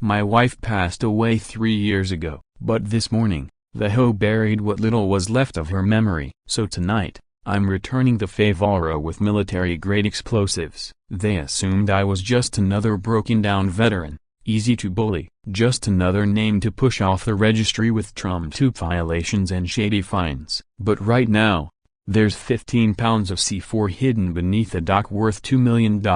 My wife passed away 3 years ago, but this morning, the hoe buried what little was left of her memory. So tonight, I'm returning the favor with military-grade explosives. They assumed I was just another broken-down veteran, easy to bully, just another name to push off the registry with Trump-2 violations and shady fines. But right now, there's 15 pounds of C4 hidden beneath a dock worth $2 million,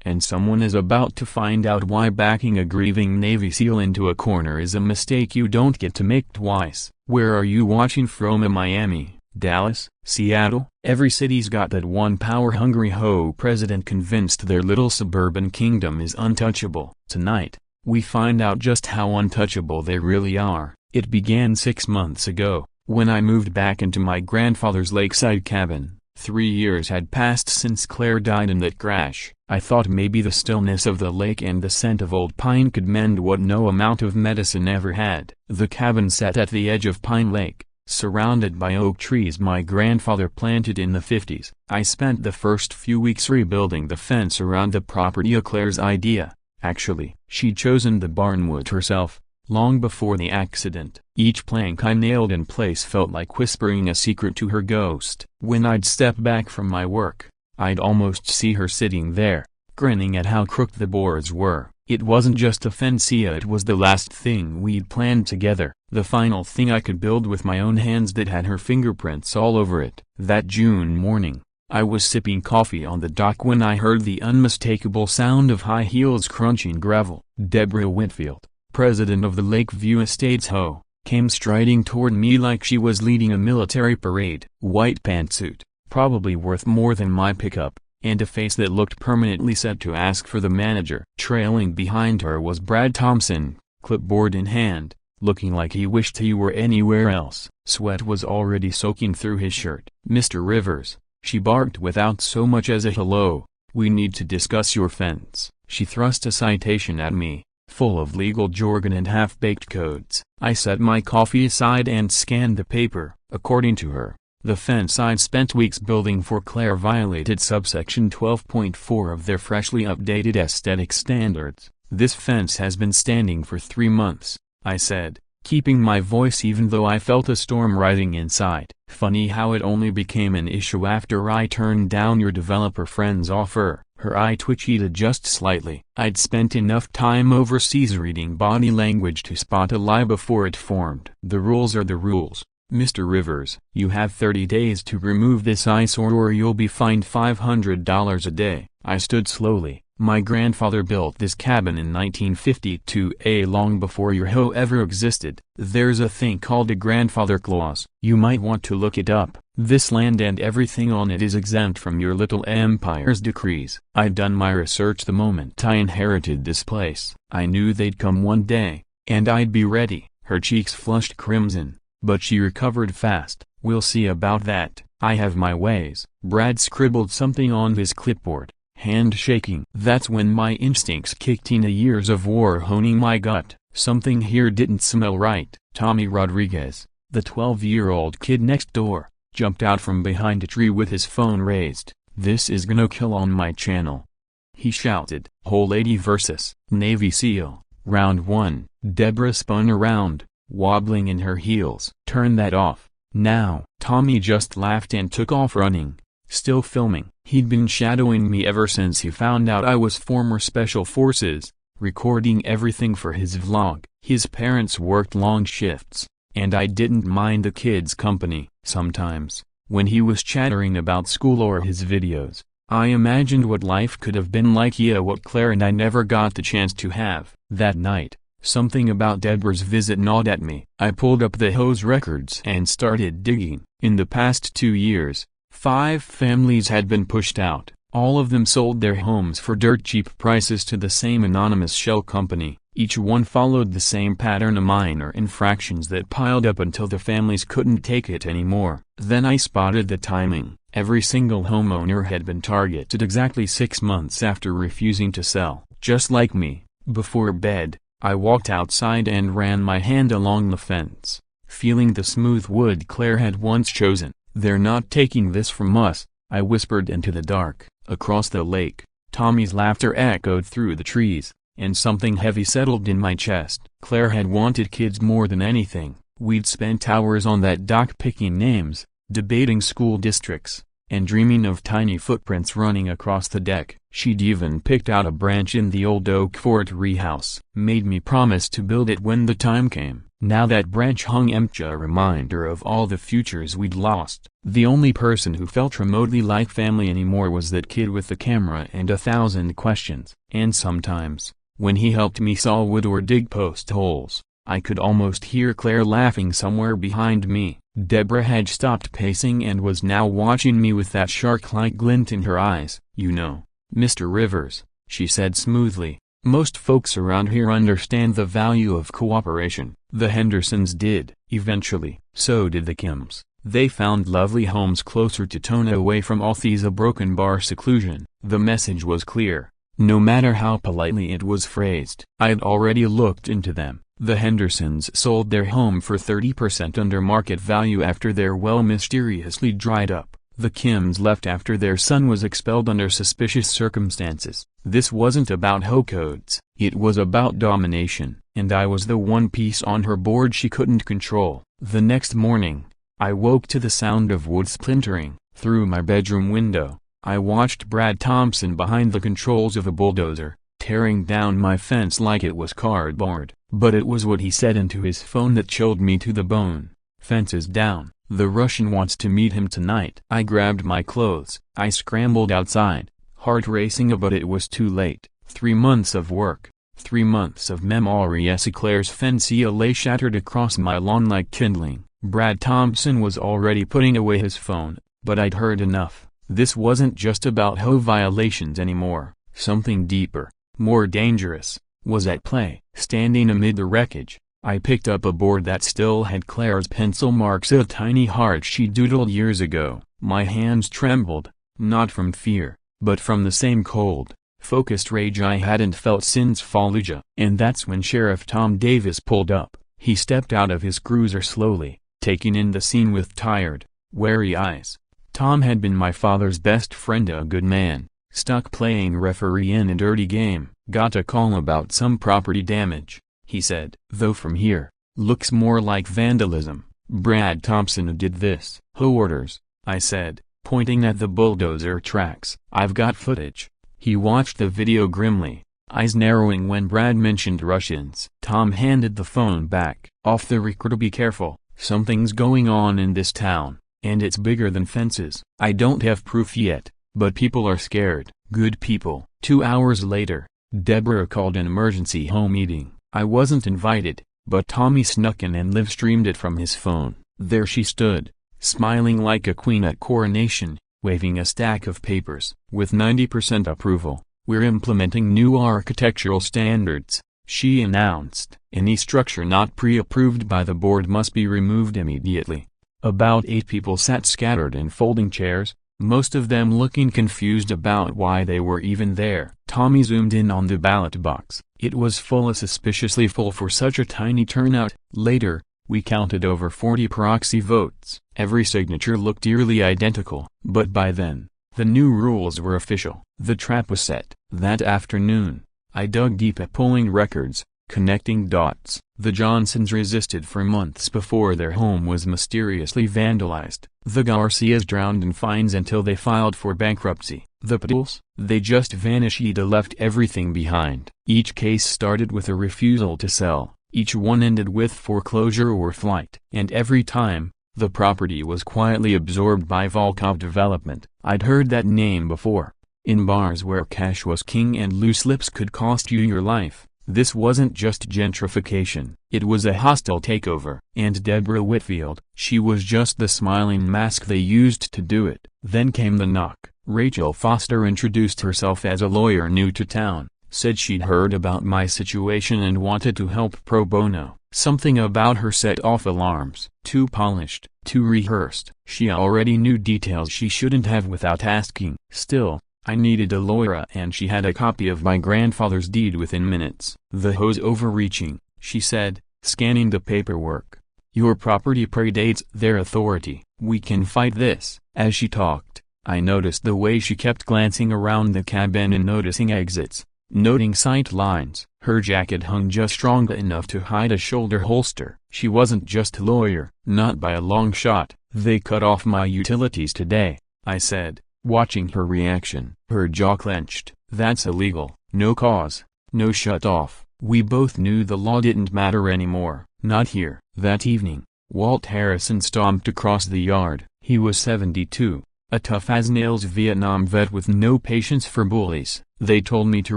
and someone is about to find out why backing a grieving Navy SEAL into a corner is a mistake you don't get to make twice. Where are you watching from? Miami, Dallas, Seattle? Every city's got that one power-hungry hoe president convinced their little suburban kingdom is untouchable. Tonight, we find out just how untouchable they really are. It began 6 months ago, when I moved back into my grandfather's lakeside cabin. 3 years had passed since Claire died in that crash. I thought maybe the stillness of the lake and the scent of old pine could mend what no amount of medicine ever had. The cabin sat at the edge of Pine Lake, surrounded by oak trees my grandfather planted in the 50s. I spent the first few weeks rebuilding the fence around the property. Claire's idea. Actually, she'd chosen the barnwood herself, long before the accident. Each plank I nailed in place felt like whispering a secret to her ghost. When I'd step back from my work, I'd almost see her sitting there, grinning at how crooked the boards were. It wasn't just a fence, it was the last thing we'd planned together, the final thing I could build with my own hands that had her fingerprints all over it. That June morning, I was sipping coffee on the dock when I heard the unmistakable sound of high heels crunching gravel. Deborah Whitfield, president of the Lakeview Estates Ho, came striding toward me like she was leading a military parade. White pantsuit, probably worth more than my pickup, and a face that looked permanently set to ask for the manager. Trailing behind her was Brad Thompson, clipboard in hand, looking like he wished he were anywhere else. Sweat was already soaking through his shirt. "Mr. Rivers," she barked without so much as a hello, "we need to discuss your fence." She thrust a citation at me, full of legal jargon and half-baked codes. I set my coffee aside and scanned the paper. According to her, the fence I'd spent weeks building for Claire violated subsection 12.4 of their freshly updated aesthetic standards. "This fence has been standing for 3 months, I said, keeping my voice even though I felt a storm rising inside. "Funny how it only became an issue after I turned down your developer friend's offer." Her eye twitched just slightly. I'd spent enough time overseas reading body language to spot a lie before it formed. "The rules are the rules, Mr. Rivers. You have 30 days to remove this eyesore or you'll be fined $500 a day." I stood slowly. "My grandfather built this cabin in 1952, long before your hoe ever existed. There's a thing called a grandfather clause. You might want to look it up. This land and everything on it is exempt from your little empire's decrees." I'd done my research the moment I inherited this place. I knew they'd come one day, and I'd be ready. Her cheeks flushed crimson, but she recovered fast. "We'll see about that. I have my ways." Brad scribbled something on his clipboard, hand shaking. That's when my instincts kicked in. Years of war honing my gut. Something here didn't smell right. Tommy Rodriguez, the 12-year-old kid next door, jumped out from behind a tree with his phone raised. "This is gonna kill on my channel," he shouted. "Whole lady versus Navy SEAL, round 1. Deborah spun around, wobbling in her heels. "Turn that off, now." Tommy just laughed and took off running, still filming. He'd been shadowing me ever since he found out I was former Special Forces, recording everything for his vlog. His parents worked long shifts, and I didn't mind the kid's company. Sometimes, when he was chattering about school or his videos, I imagined what life could have been like. What Claire and I never got the chance to have. That night, something about Deborah's visit gnawed at me. I pulled up the hoe's records and started digging. In the past 2 years, 5 families had been pushed out. All of them sold their homes for dirt cheap prices to the same anonymous shell company. Each one followed the same pattern of minor infractions that piled up until the families couldn't take it anymore. Then I spotted the timing. Every single homeowner had been targeted exactly 6 months after refusing to sell. Just like me. Before bed, I walked outside and ran my hand along the fence, feeling the smooth wood Claire had once chosen. "They're not taking this from us," I whispered into the dark. Across the lake, Tommy's laughter echoed through the trees. and something heavy settled in my chest. Claire had wanted kids more than anything. We'd spent hours on that dock picking names, debating school districts, and dreaming of tiny footprints running across the deck. She'd even picked out a branch in the old oak fort house. Made me promise to build it when the time came. Now that branch hung empty, a reminder of all the futures we'd lost. The only person who felt remotely like family anymore was that kid with the camera and 1,000 questions. And sometimes, when he helped me saw wood or dig post holes, I could almost hear Claire laughing somewhere behind me. Deborah had stopped pacing and was now watching me with that shark-like glint in her eyes. "You know, Mr. Rivers," she said smoothly, "most folks around here understand the value of cooperation. The Hendersons did, eventually. So did the Kims. They found lovely homes closer to Tona, away from all these broken bar seclusion." The message was clear, no matter how politely it was phrased. I'd already looked into them. The Hendersons sold their home for 30% under market value after their well mysteriously dried up. The Kims left after their son was expelled under suspicious circumstances. This wasn't about HOA codes. It was about domination, and I was the one piece on her board she couldn't control. The next morning, I woke to the sound of wood splintering. Through my bedroom window, I watched Brad Thompson behind the controls of a bulldozer, tearing down my fence like it was cardboard. But it was what he said into his phone that chilled me to the bone. "Fence is down. The Russian wants to meet him tonight." I grabbed my clothes. I scrambled outside, heart racing, but it was too late. 3 months of work, 3 months of memories. Claire's fence lay shattered across my lawn like kindling. Brad Thompson was already putting away his phone, but I'd heard enough. This wasn't just about HOA violations anymore. Something deeper, more dangerous, was at play. Standing amid the wreckage, I picked up a board that still had Claire's pencil marks, a tiny heart she doodled years ago. My hands trembled, not from fear, but from the same cold, focused rage I hadn't felt since Fallujah. And that's when Sheriff Tom Davis pulled up. He stepped out of his cruiser slowly, taking in the scene with tired, wary eyes. Tom had been my father's best friend, a good man, stuck playing referee in a dirty game. "Got a call about some property damage," he said. "Though from here, looks more like vandalism. Brad Thompson did this." "Who orders?" I said, pointing at the bulldozer tracks. "I've got footage." He watched the video grimly, eyes narrowing when Brad mentioned Russians. Tom handed the phone back. "Off the record, be careful. Something's going on in this town, and it's bigger than fences. I don't have proof yet, but people are scared. Good people." 2 hours later, Deborah called an emergency home meeting. I wasn't invited, but Tommy snuck in and live-streamed it from his phone. There she stood, smiling like a queen at coronation, waving a stack of papers. "With 90% approval, we're implementing new architectural standards," she announced. "Any structure not pre-approved by the board must be removed immediately." About 8 people sat scattered in folding chairs, most of them looking confused about why they were even there. Tommy zoomed in on the ballot box. It was full, suspiciously full for such a tiny turnout. Later, we counted over 40 proxy votes. Every signature looked eerily identical. But by then, the new rules were official. The trap was set. That afternoon, I dug deep at pulling records, connecting dots. The Johnsons resisted for months before their home was mysteriously vandalized. The Garcias drowned in fines until they filed for bankruptcy. The Padules, they just vanished, left everything behind. Each case started with a refusal to sell. Each one ended with foreclosure or flight. And every time, the property was quietly absorbed by Volkov Development. I'd heard that name before. In bars where cash was king and loose lips could cost you your life. This wasn't just gentrification, it was a hostile takeover. And Deborah Whitfield, she was just the smiling mask they used to do it. Then came the knock. Rachel Foster introduced herself as a lawyer new to town, said she'd heard about my situation and wanted to help pro bono. Something about her set off alarms. Too polished, too rehearsed. She already knew details she shouldn't have without asking. Still, I needed a lawyer, and she had a copy of my grandfather's deed within minutes. "The HOA's overreaching," she said, scanning the paperwork. "Your property predates their authority. We can fight this." As she talked, I noticed the way she kept glancing around the cabin and noticing exits. noting sight lines. Her jacket hung just strong enough to hide a shoulder holster. She wasn't just a lawyer, not by a long shot. "They cut off my utilities today," I said, watching her reaction. Her jaw clenched. "That's illegal. No cause, no shut-off." We both knew the law didn't matter anymore. Not here. That evening, Walt Harrison stomped across the yard. He was 72, a tough-as-nails Vietnam vet with no patience for bullies. "They told me to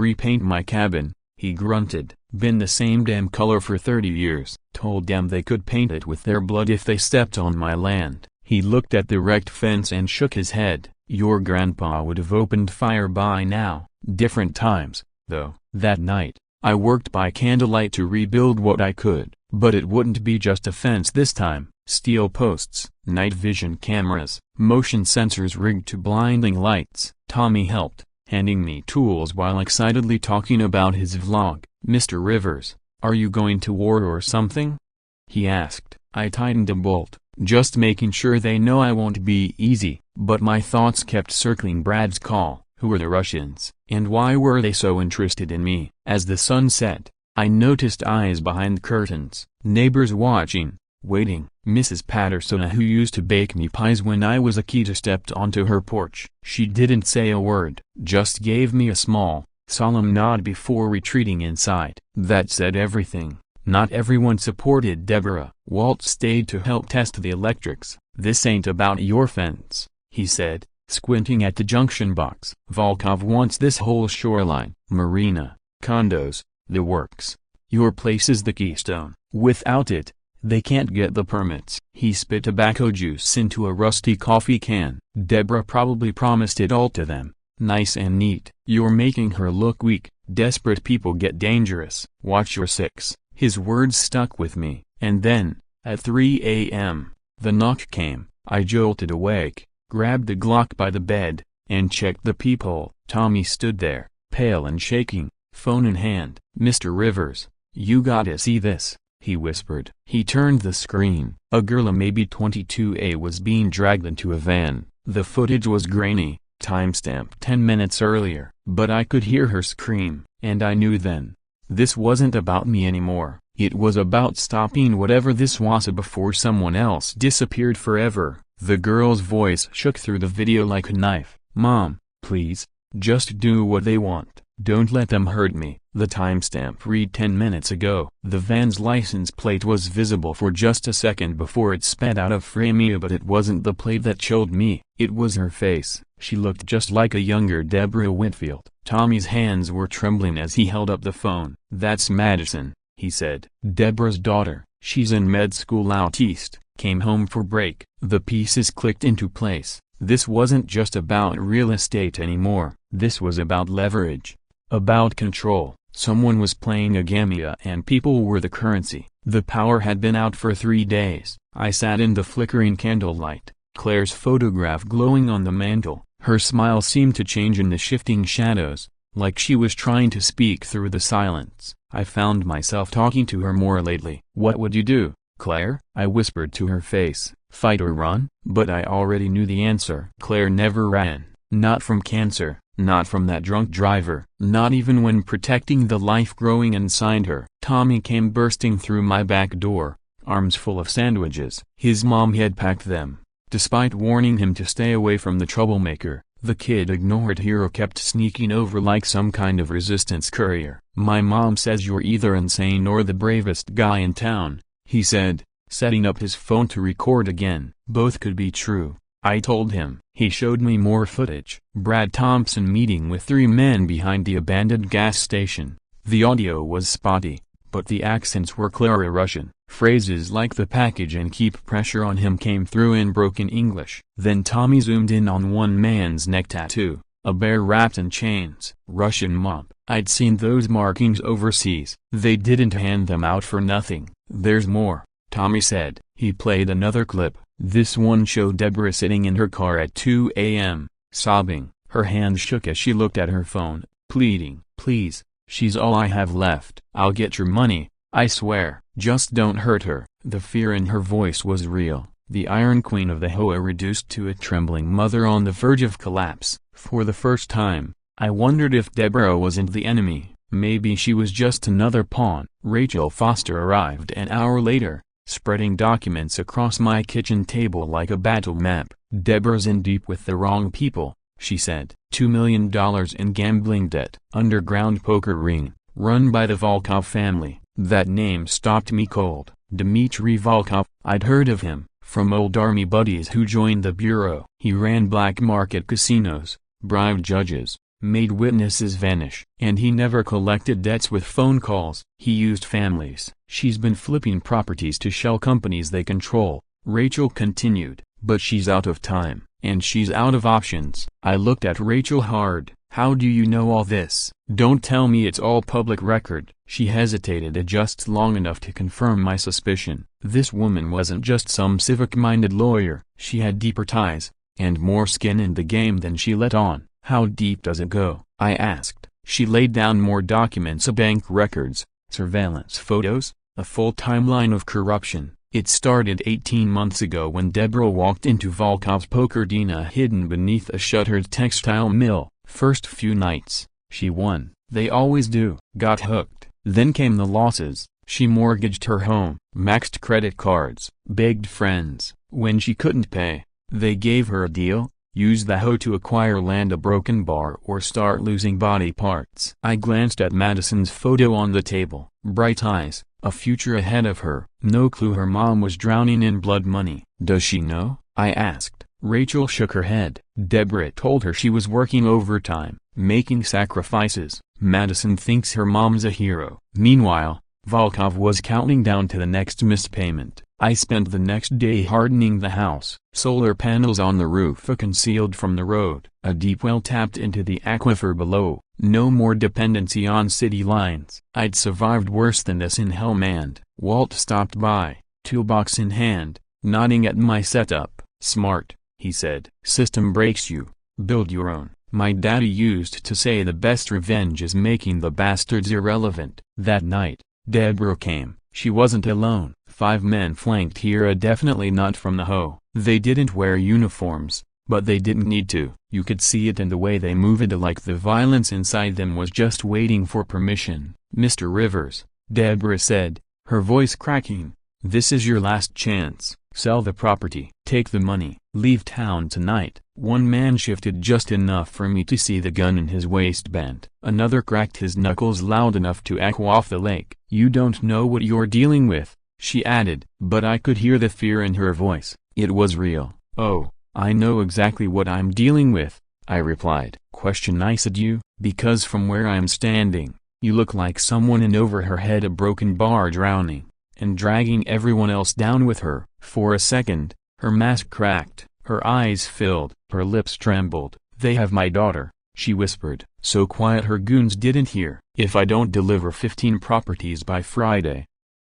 repaint my cabin," he grunted. "Been the same damn color for 30 years. Told them they could paint it with their blood if they stepped on my land." He looked at the wrecked fence and shook his head. "Your grandpa would have opened fire by now." Different times, though. That night, I worked by candlelight to rebuild what I could, but it wouldn't be just a fence this time. Steel posts, night vision cameras, motion sensors rigged to blinding lights. Tommy helped, handing me tools while excitedly talking about his vlog. "Mr. Rivers, are you going to war or something?" he asked. I tightened a bolt, just making sure they know I won't be easy, but my thoughts kept circling Brad's call. Who were the Russians, and why were they so interested in me? As the sun set, I noticed eyes behind curtains, neighbors watching, waiting. Mrs. Patterson, who used to bake me pies when I was a kid, stepped onto her porch. She didn't say a word, just gave me a small, solemn nod before retreating inside. That said everything. Not everyone supported Deborah. Walt stayed to help test the electrics. "This ain't about your fence," he said, squinting at the junction box. "Volkov wants this whole shoreline, marina, condos, the works. Your place is the keystone. Without it, they can't get the permits." He spit tobacco juice into a rusty coffee can. "Deborah probably promised it all to them, nice and neat." "You're making her look weak. Desperate people get dangerous. Watch your six." His words stuck with me. And then, at 3 a.m., the knock came. I jolted awake, grabbed the Glock by the bed, and checked the peephole. Tommy stood there, pale and shaking, phone in hand. "Mr. Rivers, you gotta see this," he whispered. He turned the screen. A girl, maybe 22, was being dragged into a van. The footage was grainy, timestamped 10 minutes earlier, but I could hear her scream, and I knew then. This wasn't about me anymore. It was about stopping whatever this was before someone else disappeared forever. The girl's voice shook through the video like a knife. "Mom, please, just do what they want. Don't let them hurt me." The timestamp read 10 minutes ago. The van's license plate was visible for just a second before it sped out of frame, but it wasn't the plate that chilled me. It was her face. She looked just like a younger Deborah Whitfield. Tommy's hands were trembling as he held up the phone. "That's Madison," he said. "Deborah's daughter. She's in med school out east. Came home for break." The pieces clicked into place. This wasn't just about real estate anymore. This was about leverage. About control. Someone was playing a game, and people were the currency. The power had been out for 3 days. I sat in the flickering candlelight, Claire's photograph glowing on the mantel. Her smile seemed to change in the shifting shadows, like she was trying to speak through the silence. I found myself talking to her more lately. "What would you do, Claire?" I whispered to her face. "Fight or run?" But I already knew the answer. Claire never ran. Not from cancer, not from that drunk driver, not even when protecting the life growing inside her. Tommy came bursting through my back door, arms full of sandwiches. His mom had packed them. Despite warning him to stay away from the troublemaker, the kid ignored her or kept sneaking over like some kind of resistance courier. "My mom says you're either insane or the bravest guy in town," he said, setting up his phone to record again. Both could be true, I told him. He showed me more footage. Brad Thompson meeting with 3 men behind the abandoned gas station. The audio was spotty, but the accents were clearly Russian. Phrases like "the package" and "keep pressure on him" came through in broken English. Then Tommy zoomed in on one man's neck tattoo, a bear wrapped in chains. Russian mob. I'd seen those markings overseas. They didn't hand them out for nothing. "There's more," Tommy said. He played another clip. This one showed Deborah sitting in her car at 2 a.m., sobbing. Her hands shook as she looked at her phone, pleading. "Please, she's all I have left. I'll get your money, I swear. Just don't hurt her." The fear in her voice was real. The Iron Queen of the HOA reduced to a trembling mother on the verge of collapse. For the first time, I wondered if Deborah wasn't the enemy. Maybe she was just another pawn. Rachel Foster arrived an hour later, spreading documents across my kitchen table like a battle map. "Deborah's in deep with the wrong people," she said. $2 million in gambling debt. Underground poker ring, run by the Volkov family. That name stopped me cold. Dmitry Volkov. I'd heard of him, from old army buddies who joined the bureau. He ran black market casinos, bribed judges, made witnesses vanish. And he never collected debts with phone calls. He used families. She's been flipping properties to shell companies they control, Rachel continued. But she's out of time, and she's out of options. I looked at Rachel hard. "How do you know all this? Don't tell me it's all public record." She hesitated just long enough to confirm my suspicion. This woman wasn't just some civic-minded lawyer. She had deeper ties, and more skin in the game than she let on. "How deep does it go?" I asked. She laid down more documents, bank records, surveillance photos, a full timeline of corruption. It started 18 months ago when Deborah walked into Volkov's poker arena hidden beneath a shuttered textile mill. First few nights, she won. They always do. Got hooked. Then came the losses. She mortgaged her home, maxed credit cards, begged friends. When she couldn't pay, they gave her a deal. Use the hoe to acquire land, a broken bar, or start losing body parts. I glanced at Madison's photo on the table. Bright eyes, a future ahead of her. No clue her mom was drowning in blood money. "Does she know?" I asked. Rachel shook her head. Deborah told her she was working overtime, making sacrifices. Madison thinks her mom's a hero. Meanwhile, Volkov was counting down to the next missed payment. I spent the next day hardening the house. Solar panels on the roof concealed from the road. A deep well tapped into the aquifer below. No more dependency on city lines. I'd survived worse than this in Helmand. Walt stopped by, toolbox in hand, nodding at my setup. "Smart," he said. "System breaks you. Build your own." My daddy used to say the best revenge is making the bastards irrelevant. That night, Deborah came. She wasn't alone. 5 men flanked her, definitely not from the hoe. They didn't wear uniforms, but they didn't need to. You could see it in the way they moved, like the violence inside them was just waiting for permission. "Mr. Rivers," Deborah said, her voice cracking, "this is your last chance. Sell the property. Take the money. Leave town tonight." One man shifted just enough for me to see the gun in his waistband. Another cracked his knuckles loud enough to echo off the lake. "You don't know what you're dealing with," she added. But I could hear the fear in her voice. It was real. "Oh, I know exactly what I'm dealing with," I replied. "Question I said you, because from where I'm standing, you look like someone in over her head, a broken bar drowning, and dragging everyone else down with her." For a second, her mask cracked, her eyes filled, her lips trembled. "They have my daughter," she whispered, so quiet her goons didn't hear. "If I don't deliver 15 properties by Friday,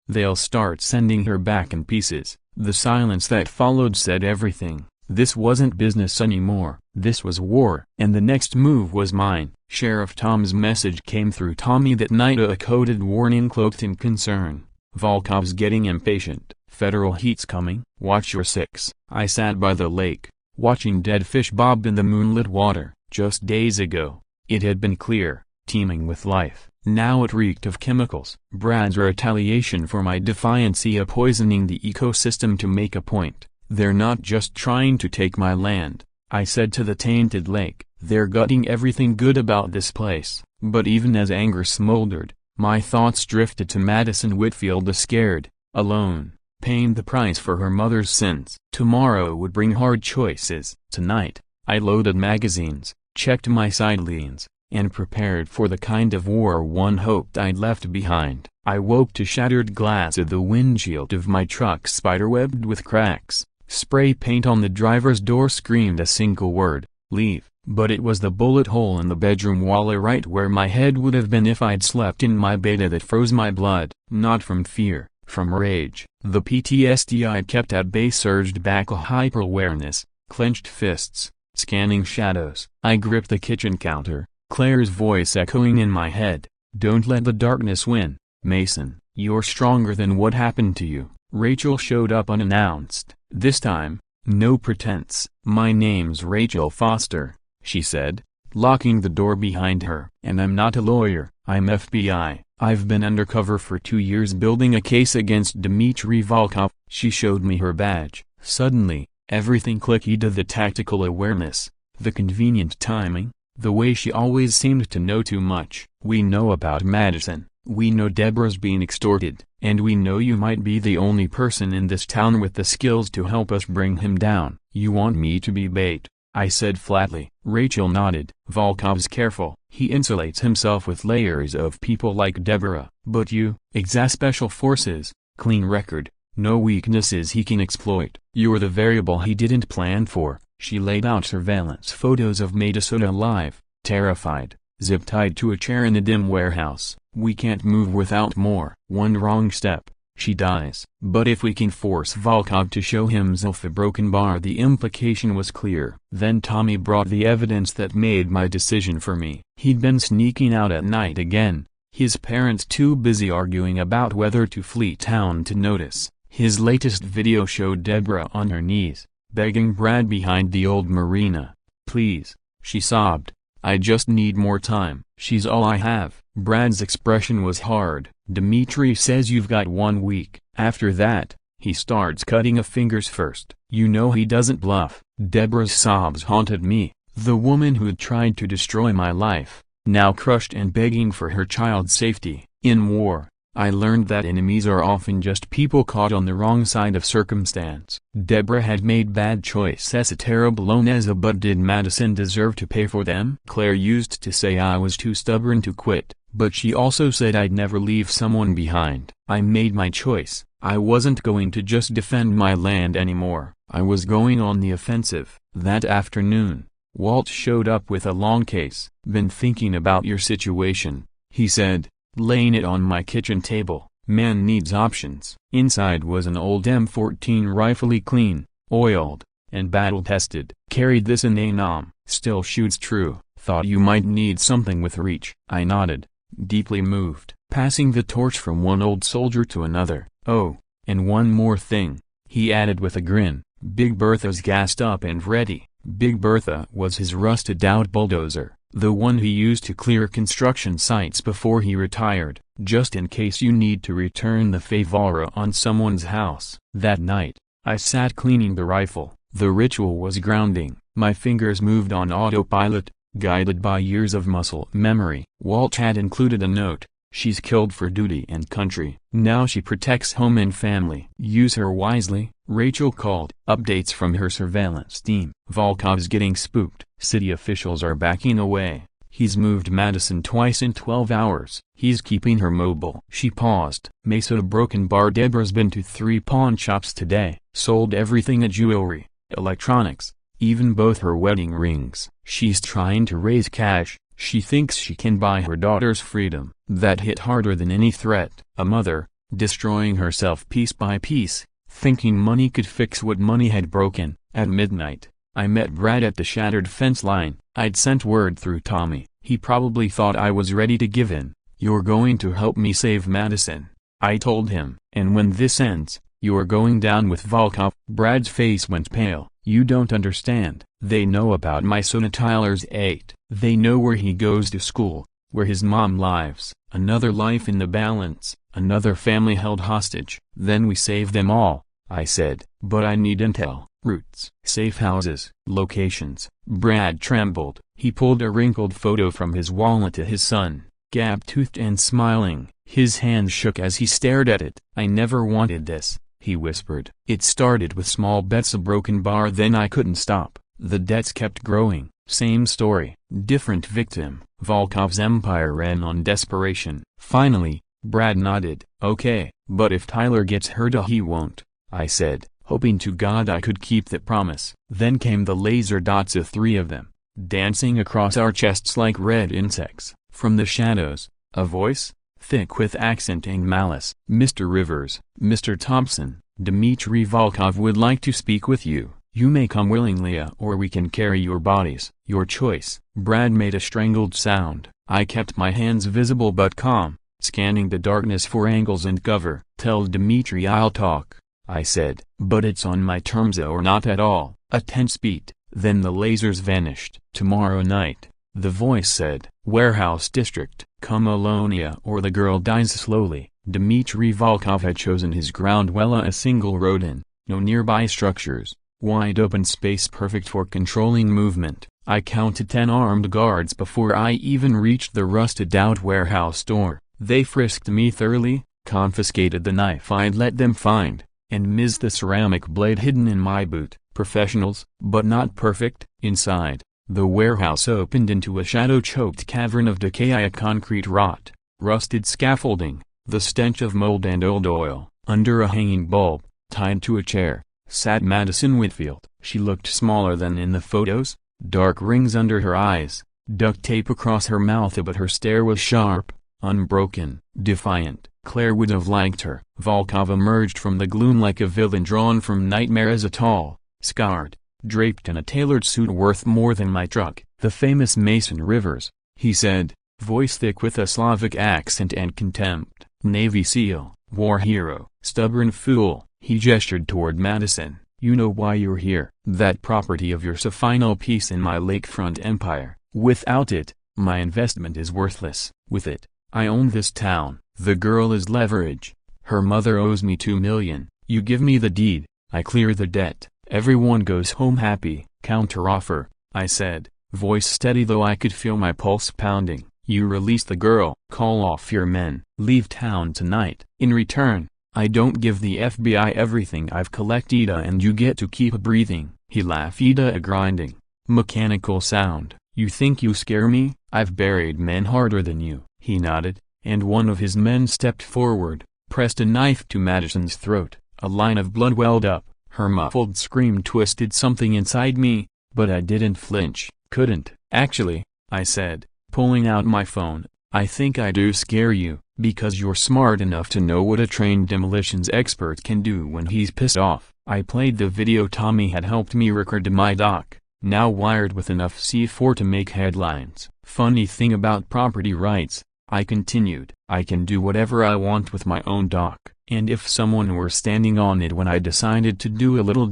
they'll start sending her back in pieces." The silence that followed said everything. This wasn't business anymore. This was war. And the next move was mine. Sheriff Tom's message came through Tommy that night, a coded warning cloaked in concern. "Volkov's getting impatient. Federal heat's coming. Watch your six." I sat by the lake, watching dead fish bob in the moonlit water. Just days ago, it had been clear, teeming with life. Now it reeked of chemicals. Brad's retaliation for my defiance, poisoning the ecosystem to make a point. "They're not just trying to take my land," I said to the tainted lake. "They're gutting everything good about this place." But even as anger smoldered, my thoughts drifted to Madison Whitfield, scared, alone, paying the price for her mother's sins. Tomorrow would bring hard choices. Tonight, I loaded magazines, checked my side leans, and prepared for the kind of war one hoped I'd left behind. I woke to shattered glass of the windshield of my truck, spiderwebbed with cracks. Spray paint on the driver's door screamed a single word: leave. But it was the bullet hole in the bedroom wall, right where my head would have been if I'd slept in my beta, that froze my blood. Not from fear, from rage. The PTSD I'd kept at bay surged back, a hyper-awareness, clenched fists, scanning shadows. I gripped the kitchen counter, Claire's voice echoing in my head. "Don't let the darkness win, Mason. You're stronger than what happened to you." Rachel showed up unannounced. This time, no pretense. "My name's Rachel Foster," she said, locking the door behind her. And I'm not a lawyer, I'm FBI. I've been undercover for 2 years building a case against Dmitry Volkov. She showed me her badge. Suddenly, everything clicked. The tactical awareness, the convenient timing, the way she always seemed to know too much. We know about Madison, we know Deborah's being extorted, and we know you might be the only person in this town with the skills to help us bring him down. You want me to be bait? I said flatly. Rachel nodded. Volkov's careful. He insulates himself with layers of people like Deborah. But you, Special Forces, clean record, no weaknesses he can exploit. You're the variable he didn't plan for. She laid out surveillance photos of Madison alive, terrified, zip-tied to a chair in a dim warehouse. We can't move without more. One wrong step, she dies. But if we can force Volkov to show himself a broken bar, the implication was clear. Then Tommy brought the evidence that made my decision for me. He'd been sneaking out at night again, his parents too busy arguing about whether to flee town to notice. His latest video showed Deborah on her knees, begging Brad behind the old marina. Please, she sobbed. I just need more time. She's all I have. Brad's expression was hard. Dmitry says you've got 1 week. After that, he starts cutting a fingers first. You know he doesn't bluff. Deborah's sobs haunted me. The woman who'd tried to destroy my life, now crushed and begging for her child's safety. In war, I learned that enemies are often just people caught on the wrong side of circumstance. Deborah had made bad choices, a terrible Loneza, but did Madison deserve to pay for them? Claire used to say I was too stubborn to quit, but she also said I'd never leave someone behind. I made my choice. I wasn't going to just defend my land anymore. I was going on the offensive. That afternoon, Walt showed up with a long case. Been thinking about your situation, he said, laying it on my kitchen table. Man needs options. Inside was an old M14 rifle, clean, oiled, and battle-tested. Carried this in A-Nam. Still shoots true. Thought you might need something with reach. I nodded, deeply moved, passing the torch from one old soldier to another. Oh, and one more thing, he added with a grin. Big Bertha's gassed up and ready. Big Bertha was his rusted-out bulldozer, the one he used to clear construction sites before he retired, just in case you need to return the favora on someone's house. That night, I sat cleaning the rifle. The ritual was grounding. My fingers moved on autopilot, guided by years of muscle memory. Walt had included a note. She's killed for duty and country. Now she protects home and family. Use her wisely, Rachel called. Updates from her surveillance team. Volkov's getting spooked. City officials are backing away. He's moved Madison twice in 12 hours. He's keeping her mobile. She paused. Mesa a broken bar. Deborah's been to 3 pawn shops today. Sold everything at jewelry, electronics, even both her wedding rings. She's trying to raise cash. She thinks she can buy her daughter's freedom. That hit harder than any threat. A mother, destroying herself piece by piece, thinking money could fix what money had broken. At midnight, I met Brad at the shattered fence line. I'd sent word through Tommy. He probably thought I was ready to give in. You're going to help me save Madison, I told him. And when this ends, you're going down with Volkov. Brad's face went pale. You don't understand. They know about my son Tyler's 8. They know where he goes to school, where his mom lives. Another life in the balance, another family held hostage. Then we save them all, I said. But I need intel, routes, safe houses, locations. Brad trembled. He pulled a wrinkled photo from his wallet to his son, gap-toothed and smiling. His hand shook as he stared at it. I never wanted this, he whispered. It started with small bets, a broken bar, then I couldn't stop. The debts kept growing. Same story, different victim. Volkov's empire ran on desperation. Finally, Brad nodded. Okay, but if Tyler gets hurt, he won't, I said, hoping to God I could keep that promise. Then came the laser dots, 3 of them, dancing across our chests like red insects. From the shadows, a voice, thick with accent and malice. Mr. Rivers, Mr. Thompson, Dmitry Volkov would like to speak with you. You may come willingly, or we can carry your bodies. Your choice. Brad made a strangled sound. I kept my hands visible but calm, scanning the darkness for angles and cover. Tell Dmitry I'll talk, I said. But it's on my terms or not at all. A tense beat. Then the lasers vanished. Tomorrow night, The voice said, "Warehouse District, Komolonia, or the girl dies slowly." Dmitry Volkov had chosen his ground well, a single road in, no nearby structures, wide open space perfect for controlling movement. I counted 10 armed guards before I even reached the rusted-out warehouse door. They frisked me thoroughly, confiscated the knife I'd let them find, and missed the ceramic blade hidden in my boot. Professionals, but not perfect. Inside, the warehouse opened into a shadow-choked cavern of decay, a concrete rot, rusted scaffolding, the stench of mold and old oil. Under a hanging bulb, tied to a chair, sat Madison Whitfield. She looked smaller than in the photos, dark rings under her eyes, duct tape across her mouth, but her stare was sharp, unbroken, defiant. Claire would have liked her. Volkov emerged from the gloom like a villain drawn from nightmares, a tall, scarred, draped in a tailored suit worth more than my truck. "The famous Mason Rivers," he said, voice thick with a Slavic accent and contempt. "Navy SEAL, war hero, stubborn fool." He gestured toward Madison. "You know why you're here. That property of yours, a final piece in my lakefront empire. Without it, my investment is worthless. With it, I own this town. The girl is leverage. Her mother owes me $2 million. You give me the deed, I clear the debt. Everyone goes home happy." "Counteroffer," I said, voice steady though I could feel my pulse pounding. "You release the girl, call off your men, leave town tonight. In return, I don't give the FBI everything I've collected, and you get to keep breathing." He laughed, a grinding, mechanical sound. "You think you scare me? I've buried men harder than you." He nodded, and one of his men stepped forward, pressed a knife to Madison's throat. A line of blood welled up. Her muffled scream twisted something inside me, but I didn't flinch. "Couldn't, actually," I said, pulling out my phone. "I think I do scare you, because you're smart enough to know what a trained demolitions expert can do when he's pissed off." I played the video Tommy had helped me record to my dock, now wired with enough C4 to make headlines. "Funny thing about property rights," I continued, "I can do whatever I want with my own dock, and if someone were standing on it when I decided to do a little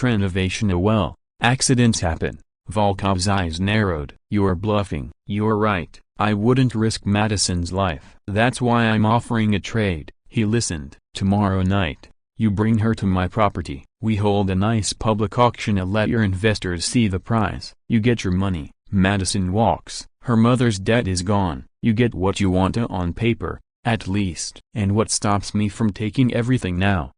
renovation, well, accidents happen." Volkov's eyes narrowed. "You're bluffing." "You're right. I wouldn't risk Madison's life. That's why I'm offering a trade." He listened. "Tomorrow night, you bring her to my property. We hold a nice public auction and let your investors see the prize. You get your money. Madison walks. Her mother's debt is gone. You get what you want on paper, at least." "And what stops me from taking everything now?"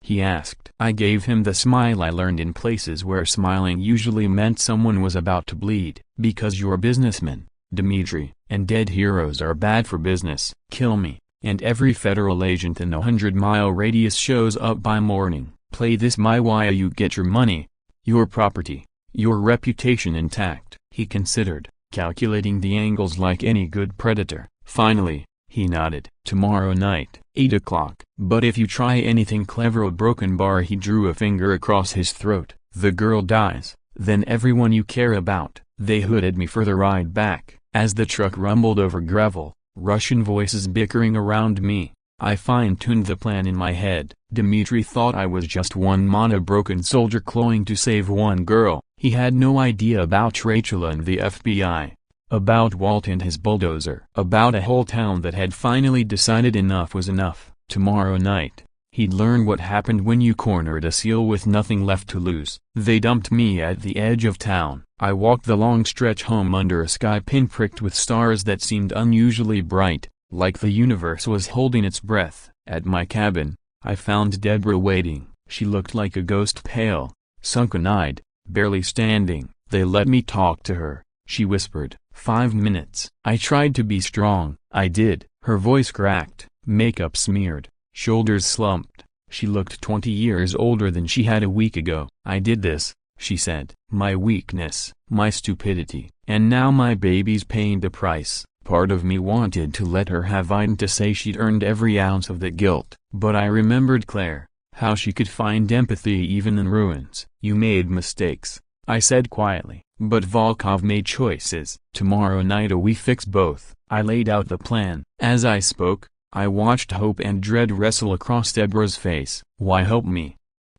he asked. I gave him the smile I learned in places where smiling usually meant someone was about to bleed. "Because you're a businessman, Dmitri, and dead heroes are bad for business. Kill me, and every federal agent in a 100-mile radius shows up by morning. Play this my why you get your money, your property, your reputation intact." He considered, calculating the angles like any good predator. Finally, he nodded. "Tomorrow night, 8 o'clock. But if you try anything clever," a broken bar, he drew a finger across his throat, "the girl dies, then everyone you care about." They hooded me for the ride back. As the truck rumbled over gravel, Russian voices bickering around me, I fine-tuned the plan in my head. Dmitri thought I was just one broken soldier clawing to save one girl. He had no idea about Rachel and the FBI, about Walt and his bulldozer, about a whole town that had finally decided enough was enough. Tomorrow night, he'd learn what happened when you cornered a SEAL with nothing left to lose. They dumped me at the edge of town. I walked the long stretch home under a sky pinpricked with stars that seemed unusually bright, like the universe was holding its breath. At my cabin, I found Deborah waiting. She looked like a ghost, pale, sunken-eyed, barely standing. "They let me talk to her," she whispered. 5 minutes. I tried to be strong. I did. Her voice cracked, makeup smeared, shoulders slumped. She looked 20 years older than she had a week ago. "I did this," she said. "My weakness, my stupidity. And now my baby's paying the price." Part of me wanted to let her have it, to say she'd earned every ounce of the guilt. But I remembered Claire, how she could find empathy even in ruins. "You made mistakes," I said quietly, "but Volkov made choices. Tomorrow night we fix both." I laid out the plan. As I spoke, I watched hope and dread wrestle across Deborah's face. "Why help me?"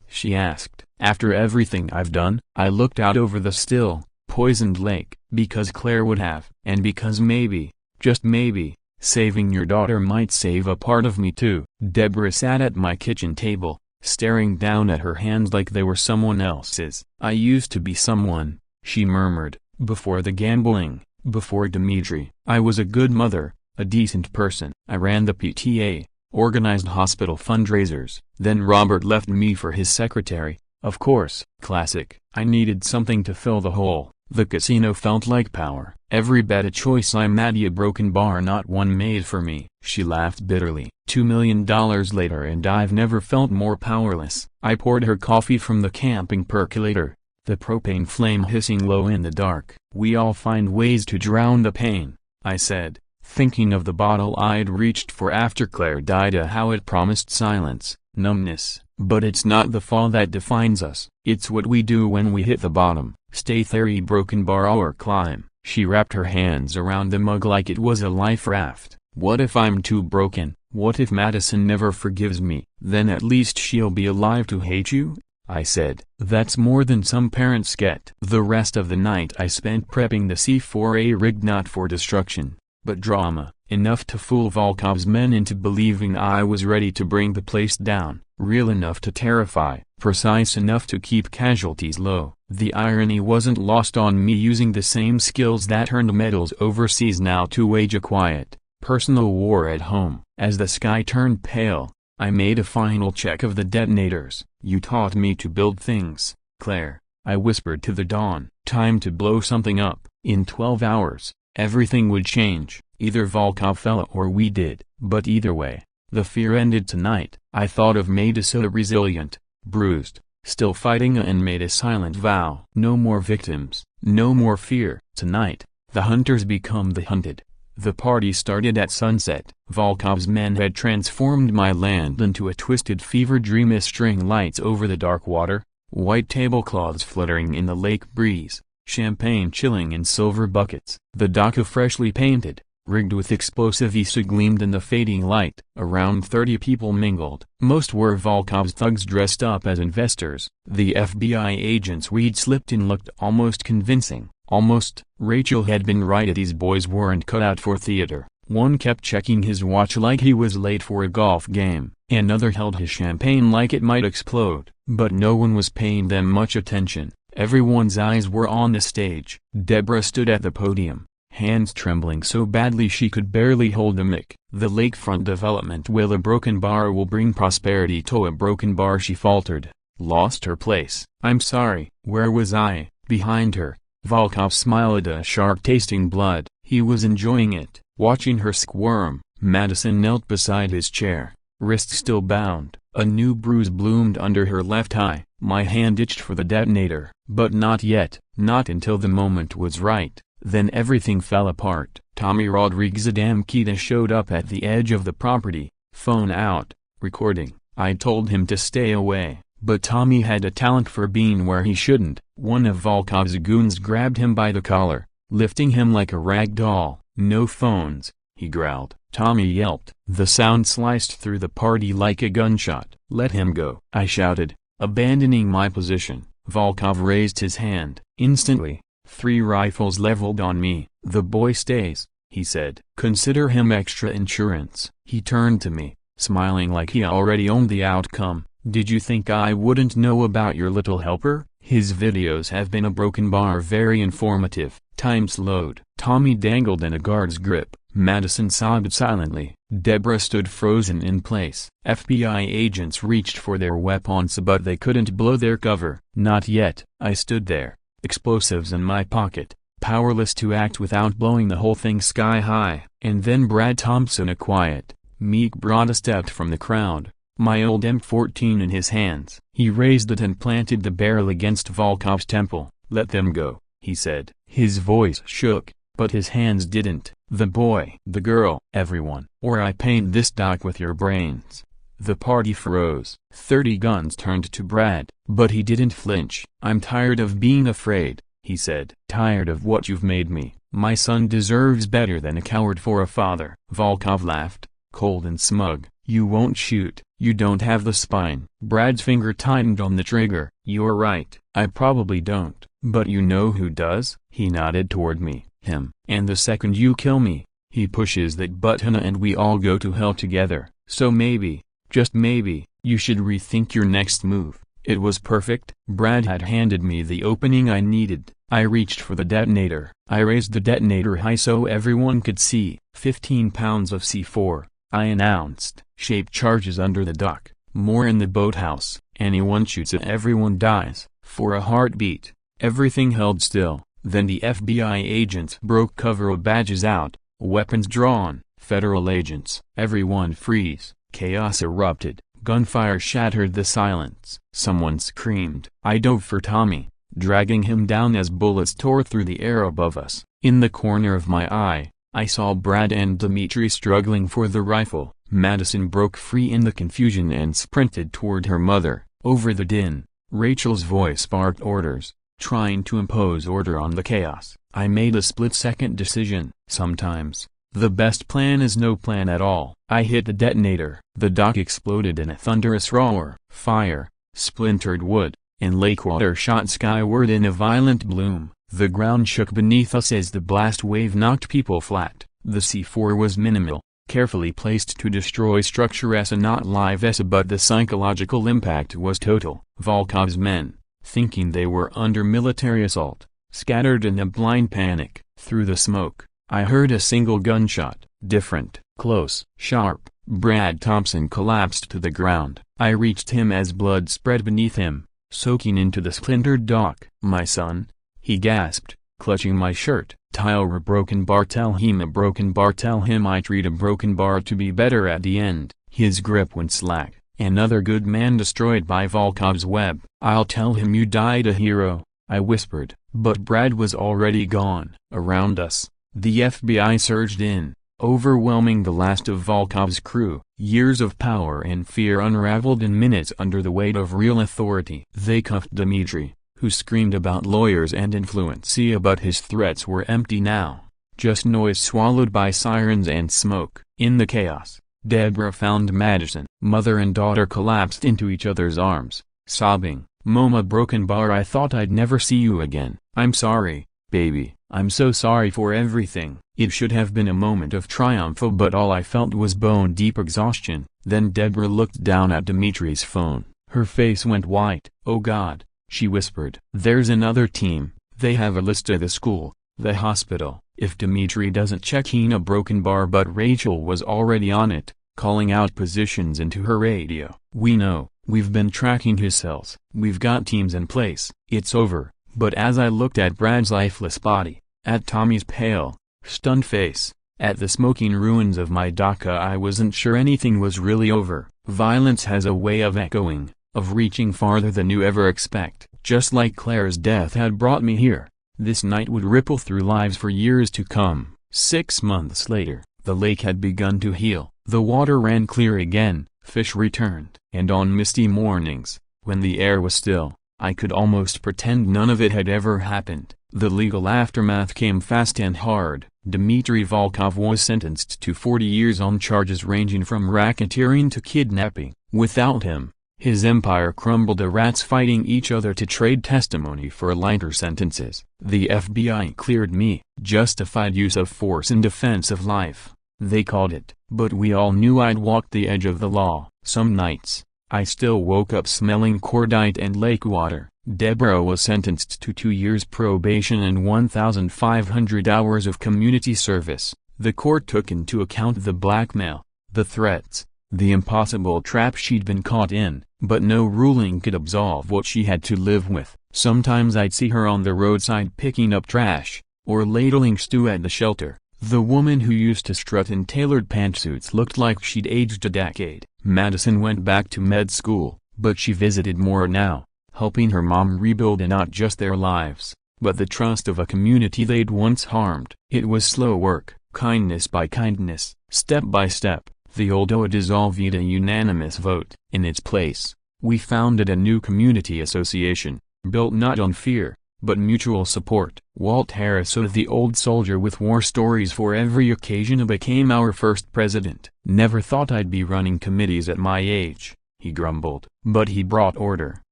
she asked. "After everything I've done?" I looked out over the still, Poisoned Lake, because Claire would have. And because maybe, just maybe, saving your daughter might save a part of me too. Deborah sat at my kitchen table, staring down at her hands like they were someone else's. I used to be someone, she murmured, before the gambling, before Dimitri. I was a good mother, a decent person. I ran the PTA, organized hospital fundraisers. Then Robert left me for his secretary, of course. Classic. I needed something to fill the hole. The casino felt like power. Every bet a choice. I'm at a broken bar, not one made for me. She laughed bitterly. $2 million later and I've never felt more powerless. I poured her coffee from the camping percolator, the propane flame hissing low in the dark. We all find ways to drown the pain, I said, thinking of the bottle I'd reached for after Claire died, how it promised silence, numbness. But it's not the fall that defines us. It's what we do when we hit the bottom. Stay there, broken bar or climb. She wrapped her hands around the mug like it was a life raft. What if I'm too broken? What if Madison never forgives me? Then at least she'll be alive to hate you, I said. That's more than some parents get. The rest of the night I spent prepping the C4A rig, not for destruction, but drama, enough to fool Volkov's men into believing I was ready to bring the place down, real enough to terrify, precise enough to keep casualties low. The irony wasn't lost on me, using the same skills that earned medals overseas now to wage a quiet, personal war at home. As the sky turned pale, I made a final check of the detonators. You taught me to build things, Claire, I whispered to the dawn. Time to blow something up. In 12 hours, everything would change. Either Volkov fell or we did. But either way, the fear ended tonight. I thought of Madison, resilient, bruised, still fighting, and made a silent vow. No more victims, no more fear. Tonight, the hunters become the hunted. The party started at sunset. Volkov's men had transformed my land into a twisted fever dream. String lights over the dark water, white tablecloths fluttering in the lake breeze, champagne chilling in silver buckets. The dock, freshly painted, rigged with explosives, gleamed in the fading light. Around 30 people mingled. Most were Volkov's thugs dressed up as investors. The FBI agents we'd slipped in looked almost convincing. Almost. Rachel had been right. These boys weren't cut out for theater. One kept checking his watch like he was late for a golf game. Another held his champagne like it might explode. But no one was paying them much attention. Everyone's eyes were on the stage. Deborah stood at the podium, hands trembling so badly she could barely hold the mic. The lakefront development will. A broken bar will bring prosperity to a broken bar, she faltered. Lost her place. I'm sorry. Where was I? Behind her. Volkov smiled, a shark tasting blood. He was enjoying it, watching her squirm. Madison knelt beside his chair, wrist still bound. A new bruise bloomed under her left eye. My hand itched for the detonator, but not yet, not until the moment was right. Then everything fell apart. Tommy Rodriguez Adamkita showed up at the edge of the property, phone out, recording. I told him to stay away, but Tommy had a talent for being where he shouldn't. One of Volkov's goons grabbed him by the collar, lifting him like a rag doll. No phones, he growled. Tommy yelped. The sound sliced through the party like a gunshot. Let him go, I shouted, abandoning my position. Volkov raised his hand. Instantly, 3 rifles leveled on me. The boy stays, he said. Consider him extra insurance. He turned to me, smiling like he already owned the outcome. Did you think I wouldn't know about your little helper? His videos have been a broken bar, very informative. Time slowed. Tommy dangled in a guard's grip. Madison sobbed silently. Deborah stood frozen in place. FBI agents reached for their weapons but they couldn't blow their cover. Not yet. I stood there, explosives in my pocket, powerless to act without blowing the whole thing sky high. And then Brad Thompson, a quiet, meek Brada, stepped from the crowd, my old M14 in his hands. He raised it and planted the barrel against Volkov's temple. Let them go, he said. His voice shook, but his hands didn't. The boy, the girl, everyone. Or I paint this dock with your brains. The party froze. 30 guns turned to Brad, but he didn't flinch. I'm tired of being afraid, he said. Tired of what you've made me. My son deserves better than a coward for a father. Volkov laughed, cold and smug. You won't shoot. You don't have the spine. Brad's finger tightened on the trigger. You're right. I probably don't. But you know who does? He nodded toward me. Him. And the second you kill me, he pushes that button and we all go to hell together. So maybe, just maybe, you should rethink your next move. It was perfect. Brad had handed me the opening I needed. I reached for the detonator. I raised the detonator high so everyone could see. 15 pounds of C4, I announced. Shape charges under the dock. More in the boathouse. Anyone shoots it, everyone dies. For a heartbeat, everything held still. Then the FBI agents broke cover, badges out, weapons drawn, federal agents. Everyone freeze. Chaos erupted. Gunfire shattered the silence. Someone screamed. I dove for Tommy, dragging him down as bullets tore through the air above us. In the corner of my eye, I saw Brad and Dimitri struggling for the rifle. Madison broke free in the confusion and sprinted toward her mother. Over the din, Rachel's voice barked orders, trying to impose order on the chaos. I made a split-second decision. Sometimes, the best plan is no plan at all. I hit the detonator. The dock exploded in a thunderous roar. Fire, splintered wood, and lake water shot skyward in a violent bloom. The ground shook beneath us as the blast wave knocked people flat. The C4 was minimal, carefully placed to destroy structure S and not live S, but the psychological impact was total. Volkov's men, thinking they were under military assault, scattered in a blind panic. Through the smoke, I heard a single gunshot. Different, close, sharp. Brad Thompson collapsed to the ground. I reached him as blood spread beneath him, soaking into the splintered dock. My son, he gasped, clutching my shirt. Tile a broken bar, tell him a broken bar, tell him I treat a broken bar to be better at the end. His grip went slack. Another good man destroyed by Volkov's web. I'll tell him you died a hero, I whispered. But Brad was already gone. Around us, the FBI surged in, overwhelming the last of Volkov's crew. Years of power and fear unraveled in minutes under the weight of real authority. They cuffed Dimitri, who screamed about lawyers and influence, but his threats were empty now, just noise swallowed by sirens and smoke. In the chaos, Deborah found Madison. Mother and daughter collapsed into each other's arms, sobbing. Mama, broken bar, I thought I'd never see you again. I'm sorry, baby. I'm so sorry for everything. It should have been a moment of triumph, but all I felt was bone-deep exhaustion. Then Deborah looked down at Dimitri's phone. Her face went white. Oh God, she whispered. There's another team. They have a list of the school, the hospital. If Dimitri doesn't check in a broken bar, but Rachel was already on it, calling out positions into her radio. We know, we've been tracking his cells. We've got teams in place. It's over. But as I looked at Brad's lifeless body, at Tommy's pale, stunned face, at the smoking ruins of my dacha, I wasn't sure anything was really over. Violence has a way of echoing, of reaching farther than you ever expect. Just like Claire's death had brought me here, this night would ripple through lives for years to come. 6 months later, the lake had begun to heal. The water ran clear again, fish returned. And on misty mornings, when the air was still, I could almost pretend none of it had ever happened. The legal aftermath came fast and hard. Dmitry Volkov was sentenced to 40 years on charges ranging from racketeering to kidnapping. Without him, his empire crumbled, the rats fighting each other to trade testimony for lighter sentences. The FBI cleared me. Justified use of force in defense of life, they called it. But we all knew I'd walked the edge of the law. Some nights, I still woke up smelling cordite and lake water. Deborah was sentenced to 2 years probation and 1,500 hours of community service. The court took into account the blackmail, the threats, the impossible trap she'd been caught in, but no ruling could absolve what she had to live with. Sometimes I'd see her on the roadside picking up trash, or ladling stew at the shelter. The woman who used to strut in tailored pantsuits looked like she'd aged a decade. Madison went back to med school, but she visited more now, helping her mom rebuild not just their lives, but the trust of a community they'd once harmed. It was slow work, kindness by kindness, step by step. The old HOA dissolved via unanimous vote. In its place, we founded a new community association, built not on fear, but mutual support. Walt Harris, the old soldier with war stories for every occasion, became our first president. Never thought I'd be running committees at my age, he grumbled. But he brought order,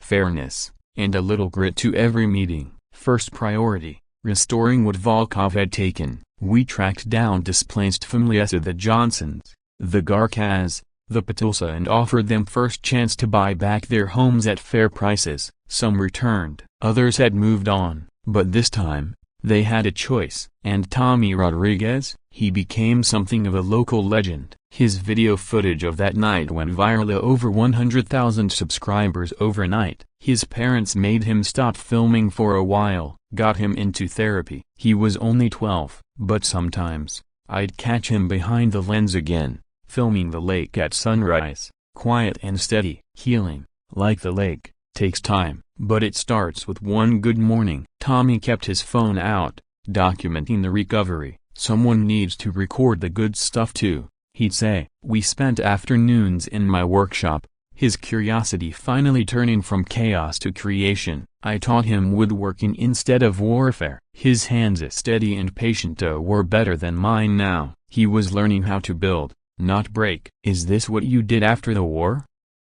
fairness, and a little grit to every meeting. First priority, restoring what Volkov had taken. We tracked down displaced families of the Johnsons, the Garkas, the Patulsa, and offered them first chance to buy back their homes at fair prices. Some returned, others had moved on, but this time, they had a choice. And Tommy Rodriguez, he became something of a local legend. His video footage of that night went viral, over 100,000 subscribers overnight. His parents made him stop filming for a while, got him into therapy. He was only 12, but sometimes, I'd catch him behind the lens again, filming the lake at sunrise, quiet and steady. Healing, like the lake, takes time, but it starts with one good morning. Tommy kept his phone out, documenting the recovery. Someone needs to record the good stuff too, he'd say. We spent afternoons in my workshop, his curiosity finally turning from chaos to creation. I taught him woodworking instead of warfare. His hands, steady and patient, were better than mine now. He was learning how to build, not break. "Is this what you did after the war?"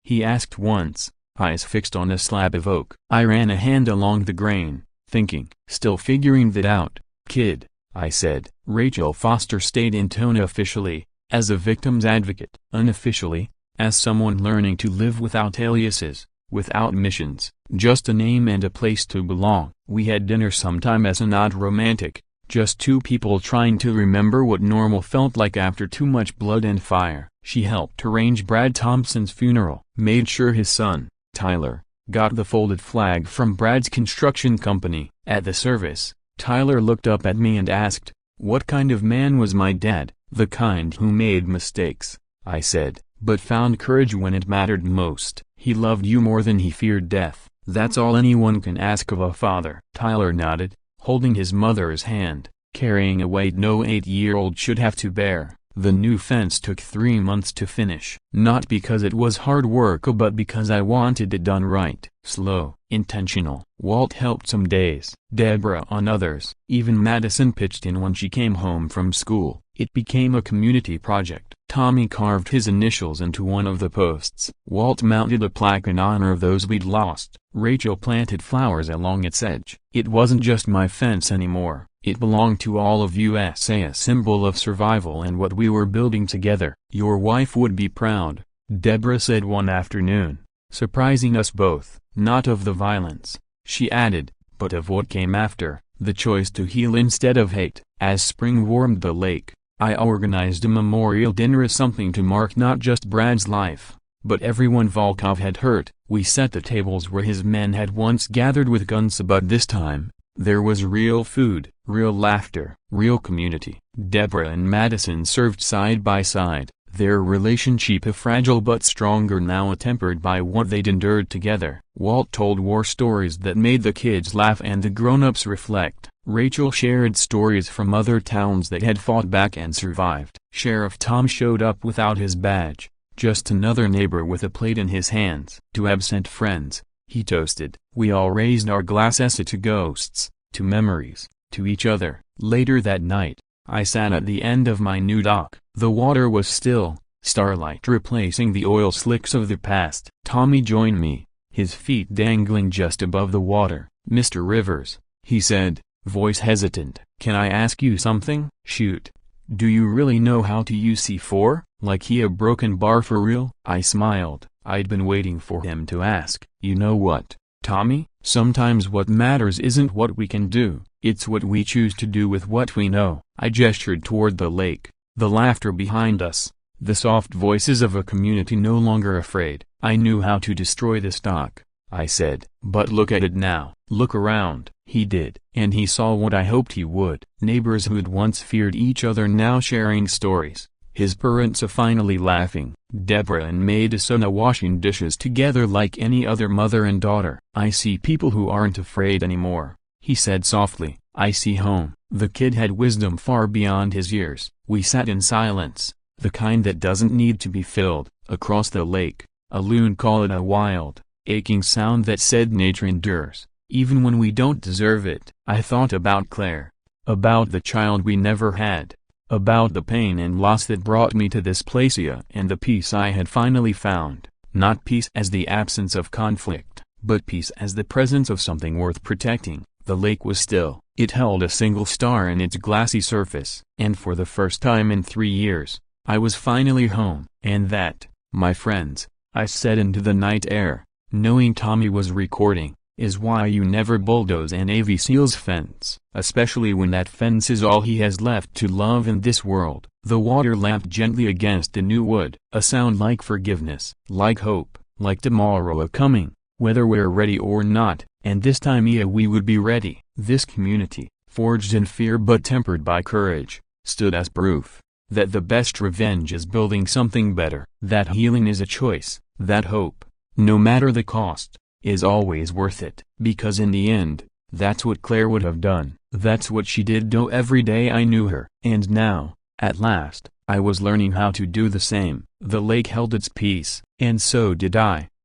he asked once, eyes fixed on a slab of oak. I ran a hand along the grain, thinking. "Still figuring that out, kid," I said. Rachel Foster stayed in Tona officially, as a victim's advocate. Unofficially, as someone learning to live without aliases, without missions, just a name and a place to belong. We had dinner sometime as a not romantic, just two people trying to remember what normal felt like after too much blood and fire. She helped arrange Brad Thompson's funeral, made sure his son, Tyler, got the folded flag from Brad's construction company. At the service, Tyler looked up at me and asked, "What kind of man was my dad?" "The kind who made mistakes," I said, "but found courage when it mattered most. He loved you more than he feared death. That's all anyone can ask of a father." Tyler nodded, holding his mother's hand, carrying a weight no 8-year-old should have to bear. The new fence took 3 months to finish. Not because it was hard work, but because I wanted it done right. Slow, intentional. Walt helped some days, Deborah on others. Even Madison pitched in when she came home from school. It became a community project. Tommy carved his initials into one of the posts. Walt mounted a plaque in honor of those we'd lost. Rachel planted flowers along its edge. It wasn't just my fence anymore. It belonged to all of USA, a symbol of survival and what we were building together. "Your wife would be proud," Deborah said one afternoon, surprising us both. "Not of the violence," she added, "but of what came after, the choice to heal instead of hate." As spring warmed the lake, I organized a memorial dinner, as something to mark not just Brad's life, but everyone Volkov had hurt. We set the tables where his men had once gathered with guns, but this time, there was real food, real laughter, real community. Deborah and Madison served side by side, their relationship fragile but stronger now, tempered by what they'd endured together. Walt told war stories that made the kids laugh and the grown-ups reflect. Rachel shared stories from other towns that had fought back and survived. Sheriff Tom showed up without his badge, just another neighbor with a plate in his hands. "To absent friends," he toasted. We all raised our glasses to ghosts, to memories, to each other. Later that night, I sat at the end of my new dock. The water was still, starlight replacing the oil slicks of the past. Tommy joined me, his feet dangling just above the water. "Mr. Rivers," he said, voice hesitant, "can I ask you something?" "Shoot. Do you really know how to use C4? Like he a broken bar for real?" I smiled. I'd been waiting for him to ask. "You know what, Tommy? Sometimes what matters isn't what we can do, it's what we choose to do with what we know." I gestured toward the lake, the laughter behind us, the soft voices of a community no longer afraid. "I knew how to destroy this dock," I said, "but look at it now." "Look around." He did, and he saw what I hoped he would. Neighbors who'd once feared each other now sharing stories. His parents finally laughing. Deborah and Madison washing dishes together like any other mother and daughter. "I see people who aren't afraid anymore," he said softly. "I see home." The kid had wisdom far beyond his years. We sat in silence, the kind that doesn't need to be filled. Across the lake, a loon called, a wild, aching sound that said nature endures, even when we don't deserve it. I thought about Claire, about the child we never had, about the pain and loss that brought me to this place, and the peace I had finally found. Not peace as the absence of conflict, but peace as the presence of something worth protecting. The lake was still. It held a single star in its glassy surface. And for the first time in 3 years, I was finally home. And that, my friends, I said into the night air, knowing Tommy was recording, is why you never bulldoze an Navy SEAL's fence, especially when that fence is all he has left to love in this world. The water lapped gently against the new wood, a sound like forgiveness, like hope, like tomorrow a coming, whether we're ready or not, and this time we would be ready. This community, forged in fear but tempered by courage, stood as proof that the best revenge is building something better, that healing is a choice, that hope, no matter the cost, is always worth it. Because in the end, that's what Claire would have done. That's what she did do every day I knew her. And now, at last, I was learning how to do the same. The lake held its peace, and so did I.